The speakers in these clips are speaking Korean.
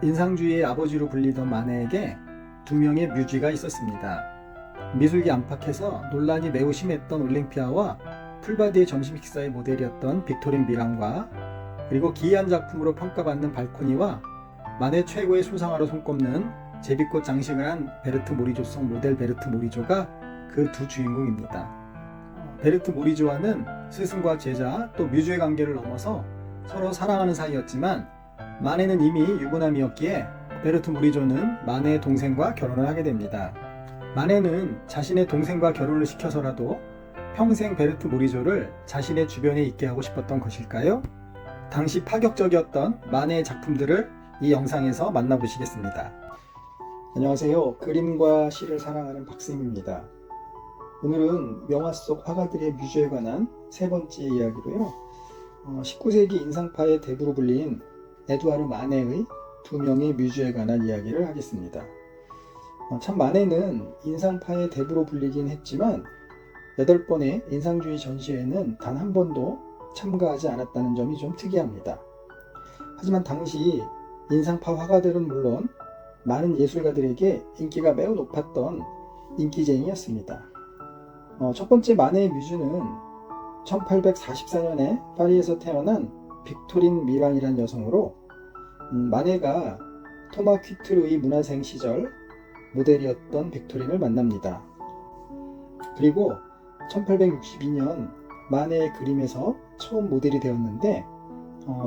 인상주의의 아버지로 불리던 마네에게 두 명의 뮤지가 있었습니다. 미술계 안팎에서 논란이 매우 심했던 올랭피아와 풀바디의 점심 식사의 모델이었던 빅토린 미랑과 그리고 기이한 작품으로 평가받는 발코니와 마네 최고의 수상화로 손꼽는 제비꽃 장식을 한 베르트 모리조성 모델 베르트 모리조가 그 두 주인공입니다. 베르트 모리조와는 스승과 제자 또 뮤즈의 관계를 넘어서 서로 사랑하는 사이였지만 마네는 이미 유부남이었기에 베르트 모리조는 마네의 동생과 결혼을 하게 됩니다. 마네는 자신의 동생과 결혼을 시켜서라도 평생 베르트 모리조를 자신의 주변에 있게 하고 싶었던 것일까요? 당시 파격적이었던 마네의 작품들을 이 영상에서 만나보시겠습니다. 안녕하세요. 그림과 시를 사랑하는 박쌤입니다. 오늘은 명화 속 화가들의 뮤즈에 관한 세 번째 이야기로요. 19세기 인상파의 대부로 불린 에두아르 마네의 두 명의 뮤즈에 관한 이야기를 하겠습니다. 참 마네는 인상파의 대부로 불리긴 했지만 8번의 인상주의 전시회에는 단 한 번도 참가하지 않았다는 점이 좀 특이합니다. 하지만 당시 인상파 화가들은 물론 많은 예술가들에게 인기가 매우 높았던 인기쟁이였습니다. 첫 번째 마네의 뮤즈는 1844년에 파리에서 태어난 빅토린 미랑이라는 여성으로 마네가 토마 퀴트르의 문화생 시절 모델이었던 빅토린을 만납니다. 그리고 1862년 마네의 그림에서 처음 모델이 되었는데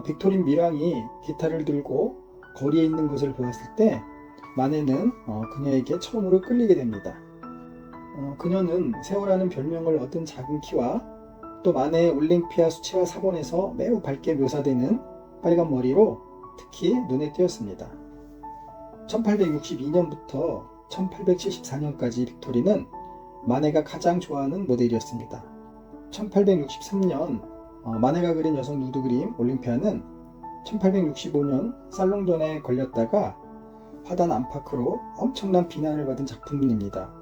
빅토린 미랑이 기타를 들고 거리에 있는 것을 보았을 때 마네는 그녀에게 처음으로 끌리게 됩니다. 그녀는 세월라는 별명을 얻은 작은 키와 또 마네의 올랭피아 수채화 사본에서 매우 밝게 묘사되는 빨간 머리로 특히 눈에 띄었습니다. 1862년부터 1874년까지 빅토리는 마네가 가장 좋아하는 모델이었습니다. 1863년 마네가 그린 여성 누드 그림 올림피아는 1865년 살롱전에 걸렸다가 화단 안팎으로 엄청난 비난을 받은 작품입니다.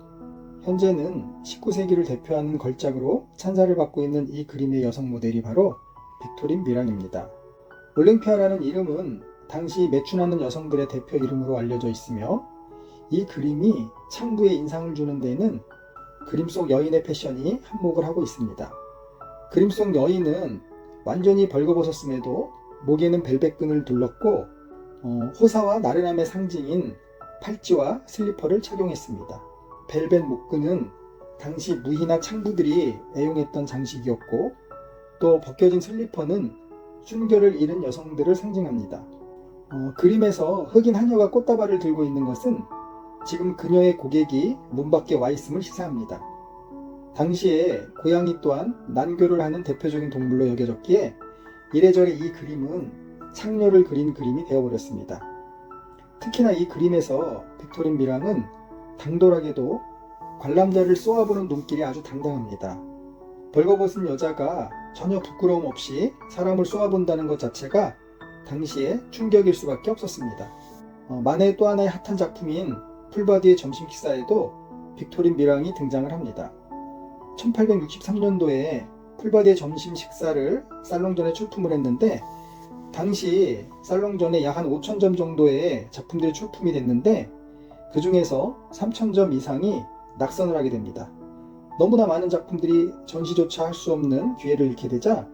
현재는 19세기를 대표하는 걸작으로 찬사를 받고 있는 이 그림의 여성 모델이 바로 빅토린 미랑입니다. 올랭피아라는 이름은 당시 매춘하는 여성들의 대표 이름으로 알려져 있으며 이 그림이 창부에 인상을 주는 데에는 그림 속 여인의 패션이 한몫을 하고 있습니다. 그림 속 여인은 완전히 벌거벗었음에도 목에는 벨벳끈을 둘렀고 호사와 나른함의 상징인 팔찌와 슬리퍼를 착용했습니다. 벨벳 목끈은 당시 무희나 창부들이 애용했던 장식이었고 또 벗겨진 슬리퍼는 순결을 잃은 여성들을 상징합니다. 그림에서 흑인 하녀가 꽃다발을 들고 있는 것은 지금 그녀의 고객이 문 밖에 와 있음을 시사합니다. 당시에 고양이 또한 난교를 하는 대표적인 동물로 여겨졌기에 이래저래 이 그림은 창녀를 그린 그림이 되어버렸습니다. 특히나 이 그림에서 빅토린 미랑은 당돌하게도 관람자를 쏘아보는 눈길이 아주 당당합니다. 벌거벗은 여자가 전혀 부끄러움 없이 사람을 쏘아본다는 것 자체가 당시에 충격일 수밖에 없었습니다. 마네의 또 하나의 핫한 작품인 풀바디의 점심 식사에도 빅토린 미랑이 등장을 합니다. 1863년도에 풀바디의 점심 식사를 살롱전에 출품을 했는데 당시 살롱전에 약 한 5,000점 정도의 작품들이 출품이 됐는데 그 중에서 3,000점 이상이 낙선을 하게 됩니다. 너무나 많은 작품들이 전시조차 할 수 없는 기회를 잃게 되자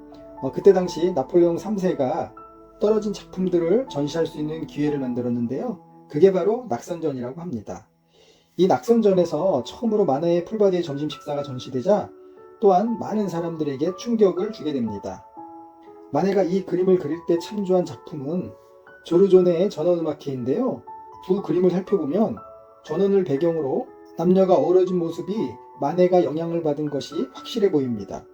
그때 당시 나폴레옹 3세가 떨어진 작품들을 전시할 수 있는 기회를 만들었는데요. 그게 바로 낙선전이라고 합니다. 이 낙선전에서 처음으로 마네의 풀바디의 점심 식사가 전시되자 또한 많은 사람들에게 충격을 주게 됩니다. 마네가 이 그림을 그릴 때 참조한 작품은 조르조네의 전원음악회인데요. 두 그림을 살펴보면 전원을 배경으로 남녀가 어우러진 모습이 마네가 영향을 받은 것이 확실해 보입니다.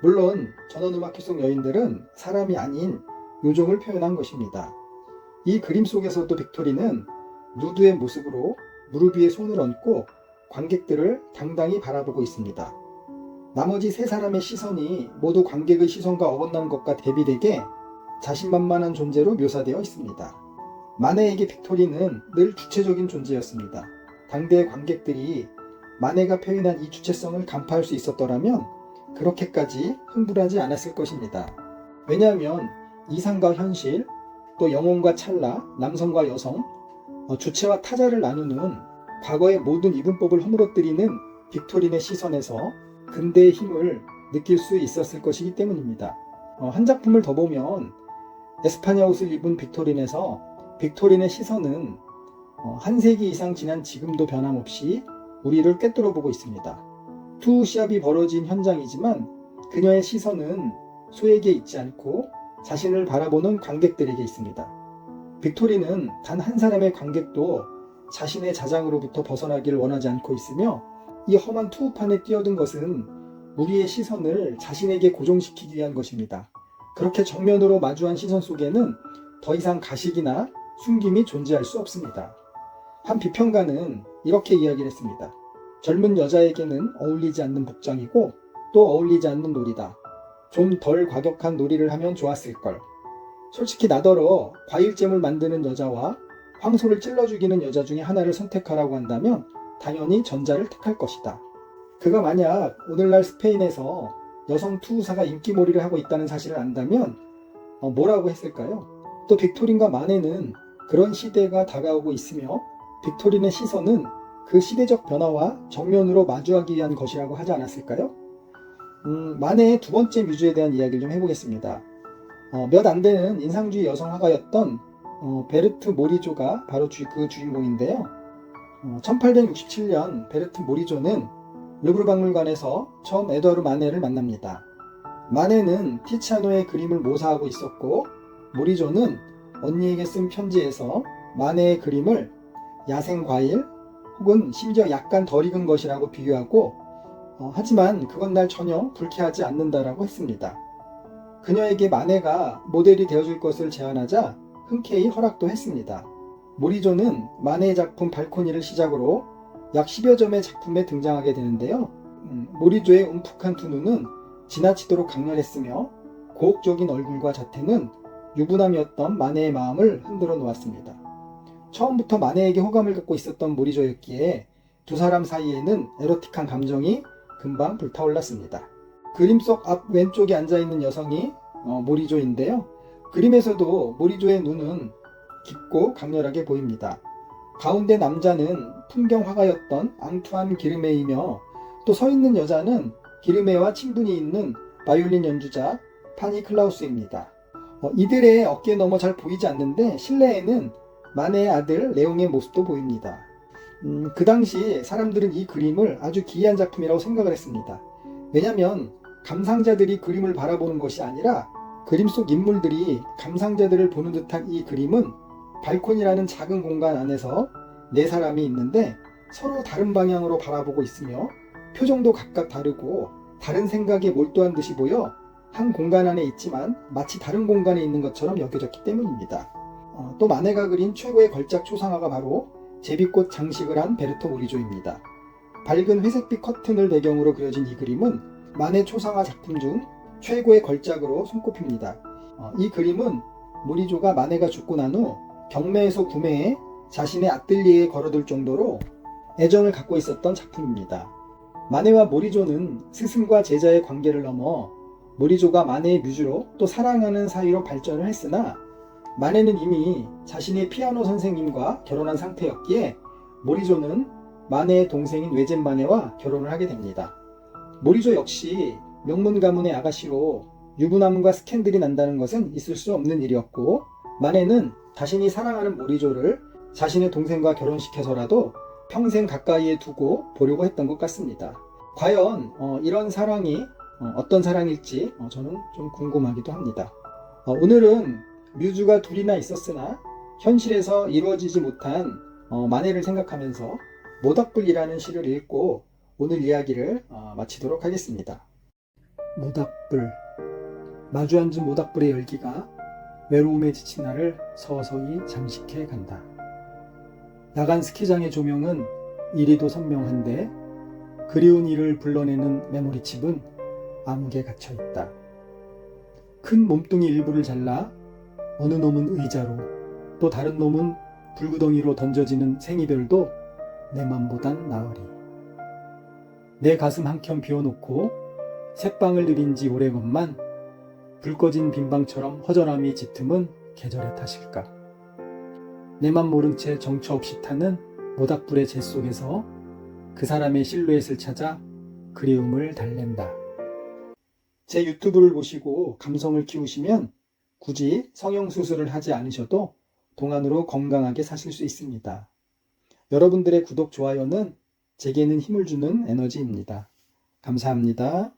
물론 전원음악회 속 여인들은 사람이 아닌 요정을 표현한 것입니다. 이 그림 속에서도 빅토리는 누드의 모습으로 무릎 위에 손을 얹고 관객들을 당당히 바라보고 있습니다. 나머지 세 사람의 시선이 모두 관객의 시선과 어긋난 것과 대비되게 자신만만한 존재로 묘사되어 있습니다. 마네에게 빅토리는 늘 주체적인 존재였습니다. 당대의 관객들이 마네가 표현한 이 주체성을 간파할 수 있었더라면 그렇게까지 흥분하지 않았을 것입니다. 왜냐하면 이상과 현실, 또 영혼과 찰나, 남성과 여성, 주체와 타자를 나누는 과거의 모든 이분법을 허물어뜨리는 빅토린의 시선에서 근대의 힘을 느낄 수 있었을 것이기 때문입니다. 한 작품을 더 보면 에스파냐 옷을 입은 빅토린에서 빅토린의 시선은 한 세기 이상 지난 지금도 변함없이 우리를 꿰뚫어 보고 있습니다. 투 시합이 벌어진 현장이지만 그녀의 시선은 소에게 있지 않고 자신을 바라보는 관객들에게 있습니다. 빅토리는 단 한 사람의 관객도 자신의 자장으로부터 벗어나기를 원하지 않고 있으며 이 험한 투우판에 뛰어든 것은 우리의 시선을 자신에게 고정시키기 위한 것입니다. 그렇게 정면으로 마주한 시선 속에는 더 이상 가식이나 숨김이 존재할 수 없습니다. 한 비평가는 이렇게 이야기를 했습니다. 젊은 여자에게는 어울리지 않는 복장이고 또 어울리지 않는 놀이다. 좀 덜 과격한 놀이를 하면 좋았을걸. 솔직히 나더러 과일잼을 만드는 여자와 황소를 찔러 죽이는 여자 중에 하나를 선택하라고 한다면 당연히 전자를 택할 것이다. 그가 만약 오늘날 스페인에서 여성 투우사가 인기몰이를 하고 있다는 사실을 안다면 뭐라고 했을까요? 또 빅토린과 마네는 그런 시대가 다가오고 있으며 빅토린의 시선은 그 시대적 변화와 정면으로 마주하기 위한 것이라고 하지 않았을까요? 마네의 두 번째 뮤즈에 대한 이야기를 좀 해보겠습니다. 몇 안 되는 인상주의 여성 화가였던 베르트 모리조가 바로 그 주인공인데요. 1867년 베르트 모리조는 루브르 박물관에서 처음 에드와르 마네를 만납니다. 마네는 티치아노의 그림을 모사하고 있었고 모리조는 언니에게 쓴 편지에서 마네의 그림을 야생 과일 혹은 심지어 약간 덜 익은 것이라고 비유하고 하지만 그건 날 전혀 불쾌하지 않는다라고 했습니다. 그녀에게 마네가 모델이 되어줄 것을 제안하자 흔쾌히 허락도 했습니다. 모리조는 마네의 작품 발코니를 시작으로 약 10여 점의 작품에 등장하게 되는데요. 모리조의 움푹한 두 눈은 지나치도록 강렬했으며 고혹적인 얼굴과 자태는 유부남이었던 마네의 마음을 흔들어 놓았습니다. 처음부터 마네에게 호감을 갖고 있었던 모리조였기에 두 사람 사이에는 에로틱한 감정이 금방 불타올랐습니다. 그림 속 앞 왼쪽에 앉아있는 여성이 모리조인데요. 그림에서도 모리조의 눈은 깊고 강렬하게 보입니다. 가운데 남자는 풍경 화가였던 앙투안 기르메이며 또 서 있는 여자는 기르메와 친분이 있는 바이올린 연주자 파니 클라우스입니다. 이들의 어깨 너머 잘 보이지 않는데 실내에는 마네의 아들 레옹의 모습도 보입니다. 그 당시 사람들은 이 그림을 아주 기이한 작품이라고 생각을 했습니다. 왜냐하면 감상자들이 그림을 바라보는 것이 아니라 그림 속 인물들이 감상자들을 보는 듯한 이 그림은 발코니라는 작은 공간 안에서 네 사람이 있는데 서로 다른 방향으로 바라보고 있으며 표정도 각각 다르고 다른 생각에 몰두한 듯이 보여 한 공간 안에 있지만 마치 다른 공간에 있는 것처럼 여겨졌기 때문입니다. 또 마네가 그린 최고의 걸작 초상화가 바로 제비꽃 장식을 한 베르토 모리조입니다. 밝은 회색빛 커튼을 배경으로 그려진 이 그림은 마네 초상화 작품 중 최고의 걸작으로 손꼽힙니다. 이 그림은 모리조가 마네가 죽고 난 후 경매에서 구매해 자신의 아뜰리에에 걸어둘 정도로 애정을 갖고 있었던 작품입니다. 마네와 모리조는 스승과 제자의 관계를 넘어 모리조가 마네의 뮤즈로 또 사랑하는 사이로 발전을 했으나 마네는 이미 자신의 피아노 선생님과 결혼한 상태였기에 모리조는 마네의 동생인 외젠 마네와 결혼을 하게 됩니다. 모리조 역시 명문 가문의 아가씨로 유부남과 스캔들이 난다는 것은 있을 수 없는 일이었고 마네는 자신이 사랑하는 모리조를 자신의 동생과 결혼시켜서라도 평생 가까이에 두고 보려고 했던 것 같습니다. 과연 이런 사랑이 어떤 사랑일지 저는 좀 궁금하기도 합니다. 오늘은 뮤즈가 둘이나 있었으나 현실에서 이루어지지 못한 마네를 생각하면서 모닥불이라는 시를 읽고 오늘 이야기를 마치도록 하겠습니다. 모닥불. 마주 앉은 모닥불의 열기가 외로움에 지친 나를 서서히 잠식해 간다. 야간 스키장의 조명은 이리도 선명한데 그리운 이를 불러내는 메모리칩은 암흑에 갇혀 있다. 큰 몸뚱이 일부를 잘라 어느 놈은 의자로 또 다른 놈은 불구덩이로 던져지는 생이별도 내 맘보단 나으리. 내 가슴 한켠 비워놓고 새방을 들인 지 오래건만 불 꺼진 빈방처럼 허전함이 짙음은 계절의 탓일까? 내맘 모른 채 정처 없이 타는 모닥불의 재 속에서 그 사람의 실루엣을 찾아 그리움을 달랜다. 제 유튜브를 보시고 감성을 키우시면 굳이 성형수술을 하지 않으셔도 동안으로 건강하게 사실 수 있습니다. 여러분들의 구독, 좋아요는 제게는 힘을 주는 에너지입니다. 감사합니다.